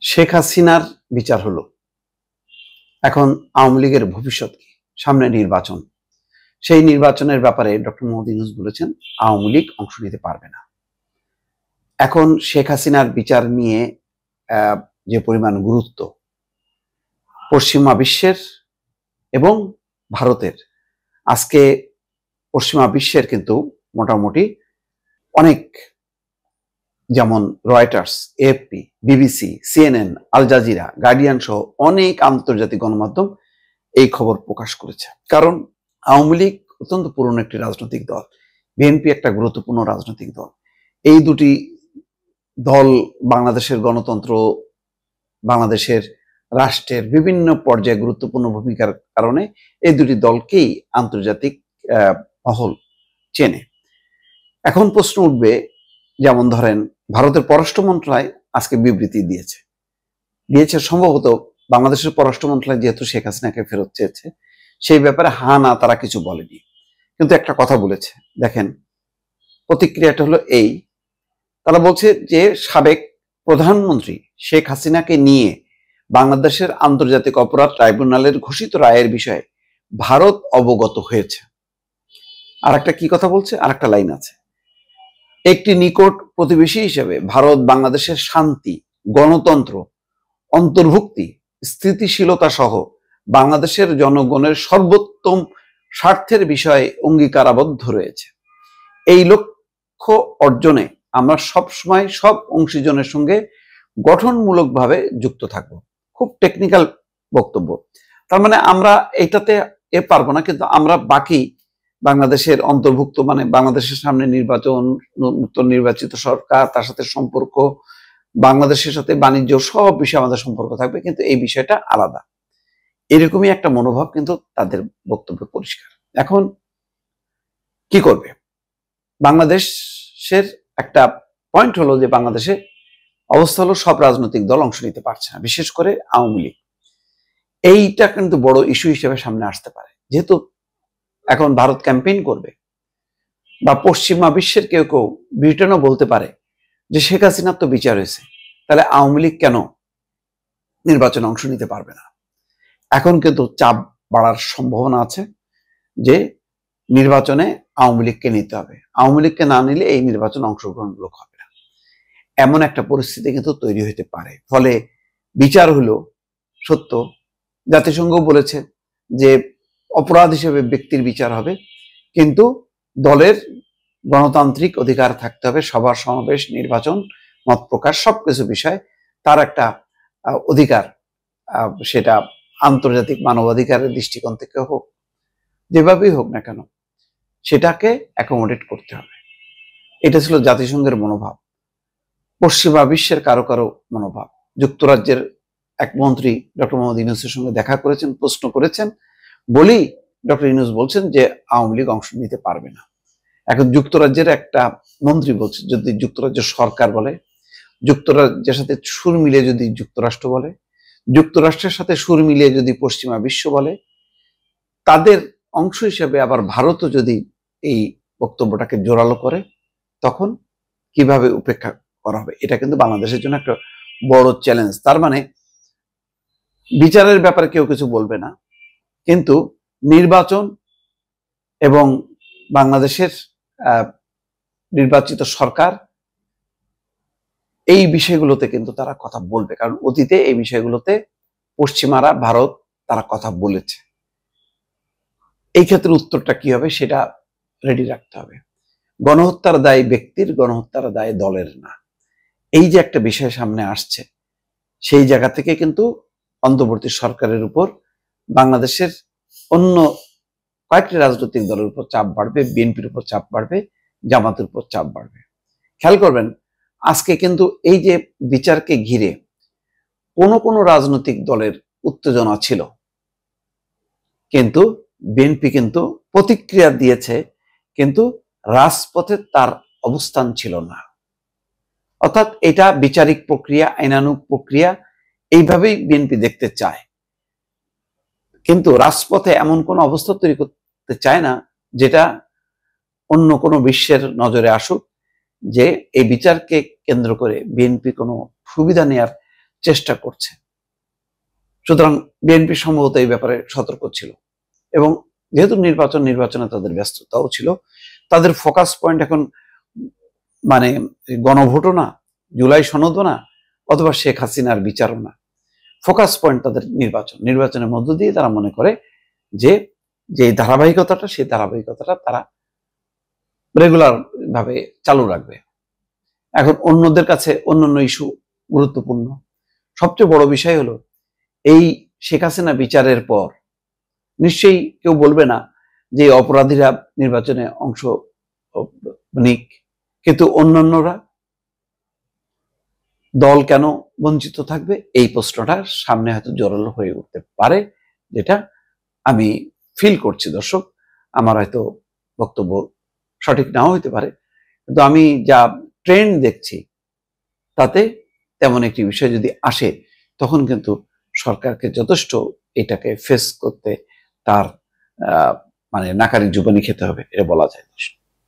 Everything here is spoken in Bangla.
শেখ হাসিনার বিচার হলো, এখন আওয়ামী লীগের ভবিষ্যৎ কি? সামনে নির্বাচন, সেই নির্বাচনের ব্যাপারে ডক্টর মোহাম্মদ ইউনূস বলেছেন আওয়ামী লীগ অংশ নিতে পারবে না। এখন শেখ হাসিনার বিচার নিয়ে যে পরিমাণ গুরুত্ব পশ্চিমা বিশ্বের এবং ভারতের, আজকে পশ্চিমা বিশ্বের কিন্তু মোটামুটি অনেক, যেমন Reuters, AFP, BBC, CNN, Al Jazeera, Guardian সহ অনেক আন্তর্জাতিক গণমাধ্যম এই খবর প্রকাশ করেছে। কারণ আওয়ামী লীগ অত্যন্ত পুরনো একটি রাজনৈতিক দল, বিএনপি একটা গুরুত্বপূর্ণ রাজনৈতিক দল। এই দুটি দল বাংলাদেশের গণতন্ত্র, বাংলাদেশের রাষ্ট্রের বিভিন্ন পর্যায়ে গুরুত্বপূর্ণ ভূমিকার কারণে এই দুটি দলকেই আন্তর্জাতিক মহল চেনে। এখন প্রশ্ন উঠবে, যেমন ধরেন ভারতের পররাষ্ট্র মন্ত্রণালয় আজকে বিবৃতি দিয়েছে সম্ভবত বাংলাদেশের পররাষ্ট্র মন্ত্রণালয় যেহেতু শেখ হাসিনাকে ফেরত চেয়েছে, সেই ব্যাপারে হা না তারা কিছু বলেনি, কিন্তু একটা কথা বলেছে। দেখেন প্রতিক্রিয়াটা হলো এই, তারা বলছে যে সাবেক প্রধানমন্ত্রী শেখ হাসিনাকে নিয়ে বাংলাদেশের আন্তর্জাতিক অপরাধ ট্রাইব্যুনালের ঘোষিত রায়ের বিষয়ে ভারত অবগত হয়েছে। আর একটা কি কথা বলছে, আর একটা লাইন আছে, একটি নিকট প্রতিবেশী হিসেবে ভারত বাংলাদেশের শান্তি, গণতন্ত্র, অন্তর্ভুক্তি, স্থিতিশীলতা সহ বাংলাদেশের জনগণের সর্বোত্তম স্বার্থের বিষয়ে অঙ্গীকারাবদ্ধ রয়েছে। এই লক্ষ্য অর্জনে আমরা সবসময় সব অংশীজনের সঙ্গে গঠনমূলকভাবে যুক্ত থাকব। খুব টেকনিক্যাল বক্তব্য। তার মানে আমরা এটাতে পারবো না, কিন্তু আমরা বাকি বাংলাদেশের অন্তর্ভুক্ত, মানে বাংলাদেশের সামনে নির্বাচন, নতুন নির্বাচিত সরকার, তার সাথে সম্পর্ক, বাংলাদেশের সাথে বাণিজ্য, সব বিষয়ে আমাদের সম্পর্ক থাকবে, কিন্তু এই বিষয়টা আলাদা। এরকমই একটা মনোভাব কিন্তু তাদের বক্তব্য পরিষ্কার। এখন কি করবে বাংলাদেশের একটা পয়েন্ট হলো যে বাংলাদেশে অবস্থা হলো সব রাজনৈতিক দল অংশ নিতে পারছে না, বিশেষ করে আওয়ামী লীগ। এইটা কিন্তু বড় ইস্যু হিসেবে সামনে আসতে পারে, যেহেতু এখন ভারত ক্যাম্পেইন করবে, বা পশ্চিমা বিশ্বের কেউ কেউ, ব্রিটেনও বলতে পারে যে শেখ হাসিনার তো বিচার হয়েছে, তাহলে আওয়ামী লীগ কেন নির্বাচনে অংশ নিতে পারবে না। এখন কিন্তু চাপ বাড়ার সম্ভাবনা আছে যে নির্বাচনে আওয়ামী লীগকে নিতে হবে, আওয়ামী লীগকে না নিলে এই নির্বাচনে অংশগ্রহণমূলক হবে না, এমন একটা পরিস্থিতি কিন্তু তৈরি হতে পারে। ফলে বিচার হলো সত্য, জাতিসংঘ বলেছে যে অপরাধ হিসেবে ব্যক্তির বিচার হবে, কিন্তু দলের গণতান্ত্রিক অধিকার থাকতে হবে, সবার সমাবেশ, নির্বাচন, মত প্রকাশ, সবকিছু বিষয় তার একটা অধিকার, সেটা আন্তর্জাতিক মানবাধিকারের দৃষ্টিকোণ থেকে হোক, যেভাবেই হোক না কেন, সেটাকে অ্যাকোমোডেট করতে হবে। এটা ছিল জাতিসংঘের মনোভাব, পশ্চিমা বিশ্বের কারো কারো মনোভাব। যুক্তরাজ্যের এক মন্ত্রী ডক্টর মোহাম্মদ ইউনূসের সঙ্গে দেখা করেছেন, প্রশ্ন করেছেন বলেই ডক্টর ইউনূস বলছেন যে আওয়ামী লীগ অংশ নিতে পারবে না। এখন যুক্তরাজ্যের একটা মন্ত্রী বলছে, যদি যুক্তরাজ্য সরকার বলে, যুক্তরাজ্যের সাথে সুর মিলিয়ে যদি যুক্তরাষ্ট্র বলে, যুক্তরাষ্ট্রের সাথে সুর মিলিয়ে যদি পশ্চিমা বিশ্ব বলে, তাদের অংশ হিসেবে আবার ভারতও যদি এই বক্তব্যটাকে জোরালো করে, তখন কিভাবে উপেক্ষা করা হবে? এটা কিন্তু বাংলাদেশের জন্য একটা বড় চ্যালেঞ্জ। তার মানে বিচারের ব্যাপারে কেউ কিছু বলবে না, কিন্তু নির্বাচন এবং বাংলাদেশের নির্বাচিত সরকার, এই বিষয়গুলোতে কিন্তু তারা কথা বলবে, কারণ অতীতে এই বিষয়গুলোতে পশ্চিমারা, ভারত, তারা কথা বলেছে। এই ক্ষেত্রে উত্তরটা কি হবে সেটা রেডি রাখতে হবে। গণহত্যার দায় ব্যক্তির, গণহত্যার দায় দলের না, এই যে একটা বিষয় সামনে আসছে, সেই জায়গা থেকে কিন্তু অন্তর্বর্তী সরকারের উপর বাংলাদেশের অন্য কয়েকটি রাজনৈতিক দলের উপর চাপ বাড়বে, বিএনপির উপর চাপ বাড়বে, জামাতের উপর চাপ বাড়বে। খেয়াল করবেন আজকে কিন্তু এই যে বিচারকে ঘিরে কোন রাজনৈতিক দলের উত্তেজনা ছিল, কিন্তু বিএনপি কিন্তু প্রতিক্রিয়া দিয়েছে, কিন্তু রাজপথে তার অবস্থান ছিল না। অর্থাৎ এটা বিচারিক প্রক্রিয়া, আইনানুগ প্রক্রিয়া, এইভাবেই বিএনপি দেখতে চায়, কিন্তু রাজপথে এমন কোন অবস্থা তৈরি করতে চায় না যেটা অন্য কোনো বিশ্বের নজরে আসুক, যে এই বিচারকে কেন্দ্র করে বিএনপি কোনো সুবিধা নেওয়ার চেষ্টা করছে। সুতরাং বিএনপি সম্ভবত এই ব্যাপারে সতর্ক ছিল, এবং যেহেতু নির্বাচনে তাদের ব্যস্ততাও ছিল, তাদের ফোকাস পয়েন্ট এখন মানে গণভোটও না, জুলাই সনদও না, অথবা শেখ হাসিনার বিচারও না। ফোকাস পয়েন্ট তাদের নির্বাচনের মধ্য দিয়ে তারা মনে করে যে ধারাবাহিকতাটা, সেই ধারাবাহিকতাটা তারা রেগুলার ভাবে চালু রাখবে। এখন অন্যদের কাছে অন্যান্য ইস্যু গুরুত্বপূর্ণ। সবচেয়ে বড় বিষয় হলো, এই শেখ হাসিনা বিচারের পর নিশ্চয়ই কেউ বলবে না যে অপরাধীরা নির্বাচনে অংশ নিক, কিন্তু অন্যান্যরা দল কেন বঞ্চিত থাকবে, এই প্রশ্নটা সামনে হয়তো জোরালো হয়ে উঠতে পারে, যেটা আমি ফিল করছি। দর্শক, আমার হয়তো বক্তব্য সঠিক নাও হইতে পারে, কিন্তু আমি যা ট্রেন্ড দেখছি তাতে তেমন একটি বিষয় যদি আসে, তখন কিন্তু সরকারকে যথেষ্ট এটাকে ফেস করতে তার নাকারি জুবানি খেতে হবে, এটা বলা যায়।